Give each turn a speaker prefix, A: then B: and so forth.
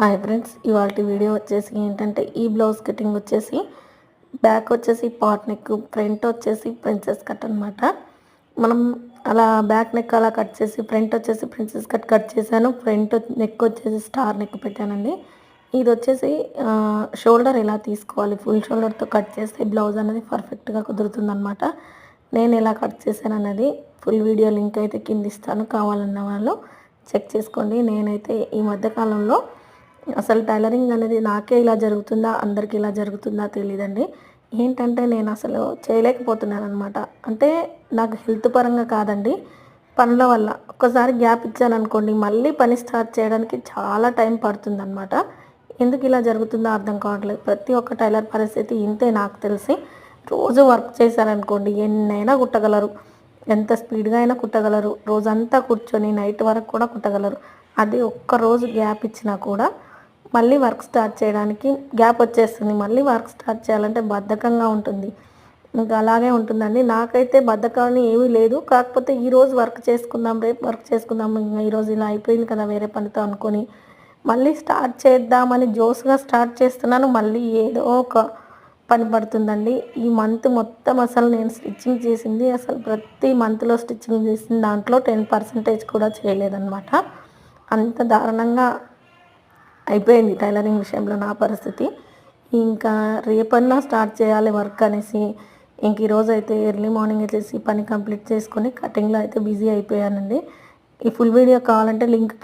A: Hi friends, ఇవాల్టి video వచ్చేసి ఏంటంటే ఈ బ్లౌజ్ కటింగ్ వచ్చేసి బ్యాక్ వచ్చేసి పాట్ నెక్, ఫ్రంట్ వచ్చేసి ప్రిన్సెస్ కట్ అనమాట. మనం అలా బ్యాక్ నెక్ అలా కట్ చేసి ఫ్రంట్ వచ్చేసి ప్రిన్సెస్ కట్ చేశాను. ఫ్రంట్ నెక్ వచ్చేసి స్టార్ నెక్ పెట్టానండి. ఇది వచ్చేసి షోల్డర్ ఎలా తీసుకోవాలి, ఫుల్ షోల్డర్తో కట్ చేస్తే బ్లౌజ్ అనేది పర్ఫెక్ట్గా కుదురుతుంది అనమాట. నేను ఎలా కట్ చేశాను అన్నది ఫుల్ వీడియో లింక్ అయితే కింద ఇస్తాను, కావాలన్న వాళ్ళు చెక్ చేసుకోండి. నేనైతే ఈ మధ్యకాలంలో అసలు టైలరింగ్ అనేది నాకే ఇలా జరుగుతుందా, అందరికీ ఇలా జరుగుతుందా తెలియదండి. ఏంటంటే నేను అసలు చేయలేకపోతున్నాను అనమాట. అంటే నాకు హెల్త్ పరంగా కాదండి, పనుల వల్ల. ఒక్కసారి గ్యాప్ ఇచ్చాననుకోండి, మళ్ళీ పని స్టార్ట్ చేయడానికి చాలా టైం పడుతుందన్నమాట. ఎందుకు ఇలా జరుగుతుందో అర్థం కావట్లేదు. ప్రతి ఒక్క టైలర్ పరిస్థితి ఇంతే నాకు తెలిసి. రోజు వర్క్ చేశారనుకోండి, ఎన్నైనా కుట్టగలరు, ఎంత స్పీడ్గా అయినా కుట్టగలరు, రోజంతా కూర్చొని నైట్ వరకు కూడా కుట్టగలరు. అది ఒక్కరోజు గ్యాప్ ఇచ్చినా కూడా మళ్ళీ వర్క్ స్టార్ట్ చేయడానికి గ్యాప్ వచ్చేస్తుంది. మళ్ళీ వర్క్ స్టార్ట్ చేయాలంటే బద్ధకంగా ఉంటుంది. ఇంకా అలాగే ఉంటుందండి. నాకైతే బద్ధకాన్ని ఏమీ లేదు. కాకపోతే ఈరోజు వర్క్ చేసుకుందాం, రేపు వర్క్ చేసుకుందాం, ఇంకా ఈరోజు ఇలా అయిపోయింది కదా వేరే పనితో అనుకొని మళ్ళీ స్టార్ట్ చేద్దామని జోస్గా స్టార్ట్ చేస్తున్నాను. మళ్ళీ ఏదో ఒక పని పడుతుందండి. ఈ మంత్ మొత్తం అసలు నేను స్టిచ్చింగ్ చేసింది, అసలు ప్రతి మంత్లో స్టిచ్చింగ్ చేసిన దాంట్లో 10% కూడా చేయలేదన్నమాట. అంత దారుణంగా అయిపోయింది టైలరింగ్ విషయంలో నా పరిస్థితి. ఇంకా రేపన్నా స్టార్ట్ చేయాలి వర్క్ అనేసి ఇంక ఈరోజు అయితే ఎర్లీ మార్నింగ్ వచ్చేసి పని కంప్లీట్ చేసుకొని కటింగ్లో అయితే బిజీ అయిపోయానండి. ఈ ఫుల్ వీడియో కావాలంటే లింక్